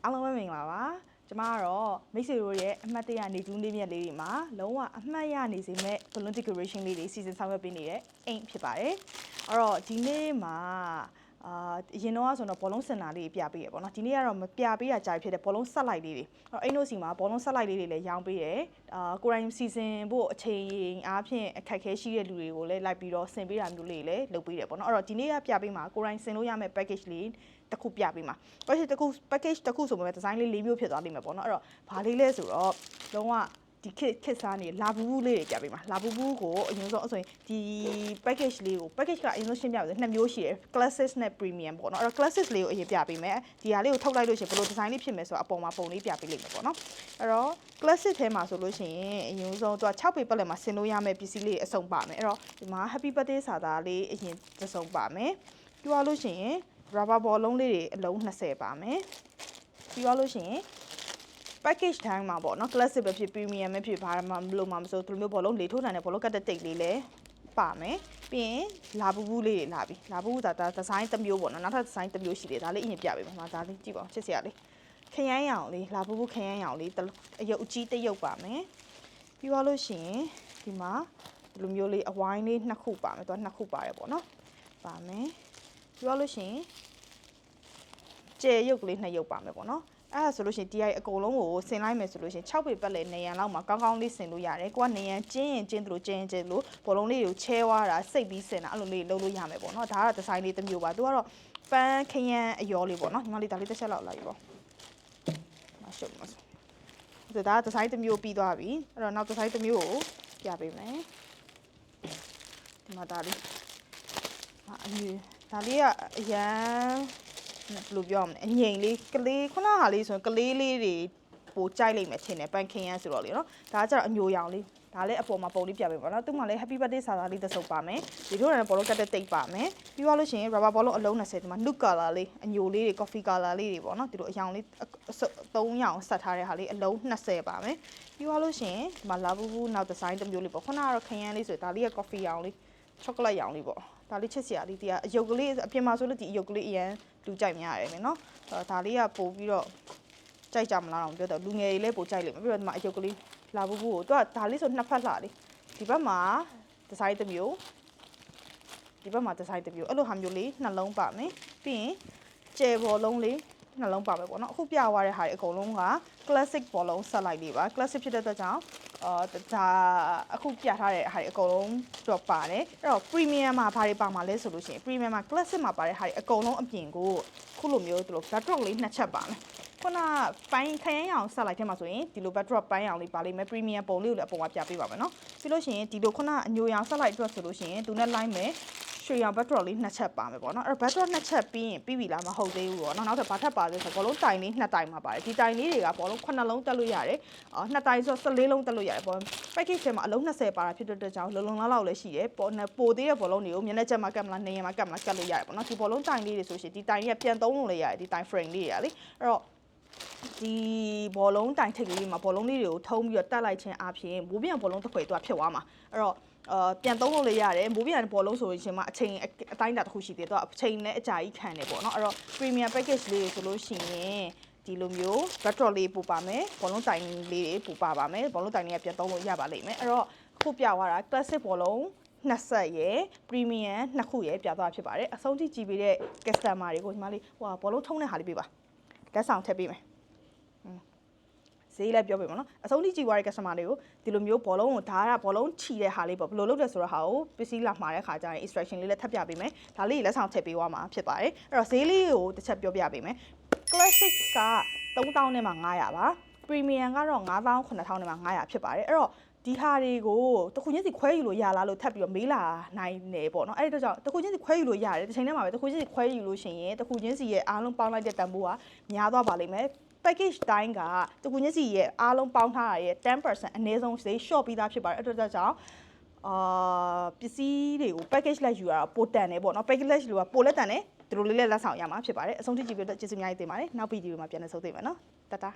အားလုံးပဲမင်္ဂလာပါကျမကတော့မိတ်ဆွေတို့ရဲ့အမှတ်တရနေတူးနေမြတ်လေးတွေမှာလုံးဝအမှတ်ရနေစေမဲ့ balloon decoration လေးတွေစီစဉ်ဆောင်ရွက်ပေးနေတဲ့အိမ်ဖြစ်ပါတယ်အဲ့တော့ဒီနေ့မှာအရင်တော့ဆိုတော့ဘောလုံးစင်တာလေးပြပေးရပေါ့နော်ဒီနေ့ကတော့မပြပေးရကြာဖြစ်တဲ့ဘောလုံးဆက်လိုက်လေးတွေအဲ့အိမ်တို့စီမှာဘောလုံးဆက်လိုက်လေးတွေလည်းရောင်းပေးတယ်ကိုရိုင်းစီစဉ်ဖို့အချိန်အားဖြင့်အခက်ခဲရှိတဲ့လူတွေကိုလည်းလိုက်ပြီးတော့ဆင်ပေးတာမျိုးလေးလည်းလုပ်ပေးတယ်ပေါ့နော်အဲ့တော့ဒီနေ့ကပြပေးမှာကိုရိုင်းဆင်လို့ရမယ့် package လေးတစ်ခုပြပေးမှာ package တစ်ခုဆိုပေမဲ့ design လေး၄မျိုးဖြစ်သွားလိမ့်မယ်ပေါ့နော်အဲ့တော့ဘာလေးလဲဆိုတော့လုံးဝဒီခစ်စားနေလာဘူးလေးတွေပြပေးမှာလာဘူးကိုအရင်ဆုံးအဆိုရင်ဒီ package လေးကို package ကအရင်ဆုံးရှင်းပြပါမယ်နှစ်မျိုးရှိတယ် classic နဲ့ premium ပေါ့နော်အဲ့တော့ classic လေးကိုအရင်ပြပေးမယ်ဒီဟာလေးကိုထုတ်လိုက်လို့ရှိရင်ဘယ်လို design လေးဖြစ်မယ်ဆိုတော့အပေါ်မှာပုံလေးပြပေးလိမ့်မယ်ပေါ့နော်အဲ့တော့ classic ထဲမှာဆိုလို့ရှိရင်အရင်ဆုံးသူက6ပေပတ်လည်မှာဆင်လို့ရမယ့်ပစ္စည်းလေးအစုံပါမယ်အဲ့တော့ဒီမှာ happy birthday စာသားလေးအရင်အစုံပါမယ်ပြီးသွားလို့ရှိရင် rubber ball လုံးလေးတွေအလုံး20ပါမယ်ပြီးသွားလို့ရှိရင်package တိုင်းမှာပေါ့နော် classic ပဲဖြစ် premium ပဲဖြစ်ဘာမှမလို့မှမဆိုသူမျိုးဘောလုံးလေထိုးနိုင်တဲ့ဘောလုံးကတ်တဲ့တိတ်လေးလည်းပါမယ်ပြီးရင်လာဘူးလေးတွေလာပြီလာဘူးဒါ design တစ်မျိုးပေါ့နော်နောက်ထပ် design တစ်မျိုးရှိတယ်ဒါလေးအရင်ပြပေးပါမှာဒါလေးကြည့်ပါဦးချစ်စရာလေးခရမ်းရောင်လေးလာဘူးခရမ်းရောင်လေးအရုပ်အကြီးတစ်ရုပ်ပါမယ်ပြီးသွားလို့ရှိရင်ဒီမှာဒီလိုမျိုးလေးအဝိုင်းလေးနှစ်ခုပါမယ်သူကနှစ်ခုပါတယ်ပေါ့နော်ပါမယ်ပြီးသွားလို့ရှိရင်ကျဲရုပ်ကလေးနှစ်ရုပ်ပါမယ်ပေါ့နော်အဲ့ဒါဆိုလို့ရှိရင် DI အကုန်လုံးကိုဆင်လိုက်မယ်ဆိုလို့ရှိရင်6ပေပတ်လည်နေရန်လောက်မှာကောင်းကောင်းလေးဆင်လို့ရတယ်ကိုကနေရန်ကျင်းရင်ကျင်းသလိုကျင်းရင်ကျင်းသလိုဘောလုံးလေးကိုချဲသွားတာစိတ်ပြီးဆင်တာအဲ့လိုလေးလုပ်လို့ရမယ်ပေါ့နော်ဒါကတော့ဒီဇိုင်းလေးတစ်မျိုးပါသူကတော့ပန်းခရမ်းအယောလေးပေါ့နော်ညီမလေးဒါလေးတစ်ချက်လောက်လိုက်ပေါ့မရှုပ်မဆိုဒါကဒီဇိုင်းတစ်မျိုးပြီးသွားပြီအဲ့တော့နောက်ဒီဇိုင်းတစ်မျိုးကိုပြပေးမယ်ဒီမှာဒါလေးအမြင်ဒါလေးကအရန်ဘယ်လိုပြောရမလဲအငိမ်လေးကလေးခုနကဟာလေးဆိုရင်ကလေးလေးတွေပိုကြိုက်လိမ့်မယ်ထင်တယ်ပန်းခင်းရမ်းဆိုတော့လေနော်ဒါကကျတော့အညိုရောင်လေးဒါလည်းအပေါ်မှာပုံလေးပြပေးပါတော့သူ့မှာလည်း happy birthday စာသားလေးတစ်စုံပါမယ်ဒီတို့လည်းဘောလုံးကတ်တဲ့တိတ်ပါမယ်ပြီးသွားလို့ရှိရင် rubber ball လုံးအလုံး20ဒီမှာ nude color လေးအညိုလေးတွေ coffee color လေးတွေပေါ့နော်ဒီလိုအရောင်လေး3ရောင်ဆက်ထားတဲ့ဟာလေးအလုံး20ပါမယ်ပြီးသွားလို့ရှိရင်ဒီမှာ love boo နောက် design တစ်မျိုးလေးပေါ့ခုနကတော့ခရမ်းလေးဆိုဒါလေးက coffee ရောင်လေး chocolate ရောင်လေးပေါ့ဒါလေးချစ်စရာလေးဒီကအယုတ်ကလေးအပြင်မှာဆိုလို့ဒီအယုတ်ကလေးအရန်လူကြိုက်များရတယ်မယ်နော်ဒါလေးကပို့ပြီးတော့ကြိုက်ကြမလားတော့ပြောတော့လူငယ်တွေလည်းပို့ကြိုက်လိမ့်မယ်ပြီးတော့ဒီမှာအယုတ်ကလေးလာဘူးဘူးကိုသူကဒါလေးဆိုနှစ်ဖက်လှလေးဒီဘက်မှာဒီဇိုင်းတစ်မျိုးဒီဘက်မှာဒီဇိုင်းတစ်မျိုးအဲ့လိုဟာမျိုးလေးနှလုံးပါမယ်ပြီးရင်ကျယ်ဘောလုံးလေးနှလုံးပါမယ်ပေါ့နော်အခုပြသွားတဲ့ဟာတွေအကုန်လုံးက classic ဘောလုံးဆက်လိုက်လေးပါ classic ဖြစ်တဲ့အတွက်ကြောင့်ဒါအခုပြထားတဲ့ဟာတွေအကုန်လုံးတော့ပါတယ်အဲ့တော့ premium မှာဘာတွေပါမှာလဲဆိုလို့ရှိရင် premium မှာ classic မှာပါတဲ့ဟာတွေအကုန်လုံးအပြင်ကိုခုလိုမျိုးဒီလို backdrop လေးနှစ်ချက်ပါမယ်ခုနပိုင်းခရမ်းရောင်ဆက်လိုက်ထဲမှာဆိုရင်ဒီလို backdrop ပိုင်းရောင်လေးပါလိမ့်မယ် premium ပုံလေးကိုလည်းအပေါ်မှာပြပေးပါမယ်နော်ပြီးလို့ရှိရင်ဒီလိုခုနအညိုရောင်ဆက်လိုက်အတွက်ဆိုလို့ရှိရင်သူနဲ့ line မယ်ရွှေရောင် backdrop လေးနှစ်ချက်ပါမယ်ပေါ့နော်အဲ့တော့ backdrop နှစ်ချက်ပြီးရင်ပြီးပြီလားမဟုတ်သေးဘူးပေါ့နော်နောက်ထပ်ဘာထပ်ပါလဲဆိုတော့ဘောလုံးတိုင်လေးနှစ်တိုင်မှာပါတယ်ဒီတိုင်လေးတွေကဘောလုံး9လုံးတက်လို့ရတယ်နှစ်တိုင်ဆို14လုံးတက်လို့ရတယ်ပေါ့ package ထဲမှာအလုံး20ပါတာဖြစ်တဲ့အတွက်ကြောင့်လုံလုံလောက်လည်းရှိတယ်ပိုသေးတဲ့ဘောလုံးတွေကိုမျက်နှာချက်မှာကတ်မလားနေရမှာကတ်မလားကတ်လို့ရတယ်ပေါ့နော်ဒီဘောလုံးတိုင်လေးတွေဆိုရှင်ဒီတိုင်ကြီးကပြန်သုံးလို့လည်းရတယ်ဒီတိုင် frame လေးတွေကလေအဲ့တော့ဒီဘောလုံးတိုင်ထိပ်လေးမှာဘောလုံးလေးတွေကိုထုံးပြီးတော့တက်လိုက်ခြင်းအပြင်မိုးပြန်ဘောလုံးတစ်ခွေတော့ဖြစ်သွားမှာအဲ့တော့ပြန်သုံးလို့လည်းရတယ်မိုးပြန်ဘောလုံးဆိုရင်မှအချိန်အတိုင်းအတာတစ်ခုရှိသေးတယ်တော့အချိန်နဲ့အကြာကြီးခံတယ်ပေါ့နော်အဲ့တော့ premium package လေးဆိုလို့ရှိရင်ဒီလိုမျိုး backdrop လေးပို့ပါမယ်ဘောလုံးတိုင်လေးတွေပို့ပါမယ်ဘောလုံးတိုင်လေးကပြန်သုံးလို့ရပါလိမ့်မယ်အဲ့တော့ခုပြသွားတာ classic ဘောလုံး20ရယ် premium နှစ်ခုရယ်ပြသွားဖြစ်ပါတယ်အဆုံးထိကြည့်ပေးတဲ့ customer တွေကိုညီမလေးဟိုဘောလုံးထုံးတဲ့ဟာလေးပေးပါလက်ဆောင်ထည့်ပေးမယ်ဈေးလည်းပြောပေးပါနော်အဆုံးထိကြည့်သွားတဲ့ customer တွေကိုဒီလိုမျိုးဘောလုံးကိုဓာတ်ကဘောလုံးချီတဲ့ဟာလေးပေါ့ဘယ်လိုလုပ်လဲဆိုတော့ဟာကိုပစ္စည်းလာမှာတဲ့ခါကျရင် instruction လေးလည်းထပ်ပြပေးမယ်ဒါလေးလက်ဆောင်ထည့်ပေးသွားမှာဖြစ်ပါတယ်အဲ့တော့ဈေးလေးကိုတစ်ချက်ပြောပြပေးမယ် classic က3000နဲ့မှ900ပါ premium ကတော့9000 9000နဲ့မှ900ဖြစ်ပါတယ်အဲ့တော့ဒီဟာတွေကိုတခုချင်းစီခွဲယူလို့ရလားလို့ထပ်ပြီးတော့မေးလာနိုင်တယ်ပေါ့နော်အဲ့ဒီတော့ကြောင့်တခုချင်းစီခွဲယူလို့ရတယ်တစ်ချိန်တည်းမှာပဲတခုချင်းစီခွဲယူလို့ရှိရင်တခုချင်းစီရဲ့အားလုံးပေါင်းလိုက်တဲ့တန်ဖိုးကများသွားပါလိမ့်မယ် package တိုင်းကတခုချင်းစီရဲ့အားလုံးပေါင်းထားတာရဲ့ 10% အနည်းဆုံးဈေး short ပြီးသားဖြစ်ပါတယ်အဲ့ဒီတော့ကြောင့်ပစ္စည်းတွေကို package လိုက်ယူရတာပိုတန်တယ်ပေါ့နော် package လိုက်ယူတာပိုလက်တန်တယ်ဒီလိုလေးလက်ဆောင်ရမှာဖြစ်ပါတယ်အဆုံးထိကြည့်ပြီးတော့ကျေးဇူးအများကြီးတင်ပါတယ်နောက်ဗီဒီယိုမှာပြန်လည်ဆုံတွေ့မယ်နော်တတား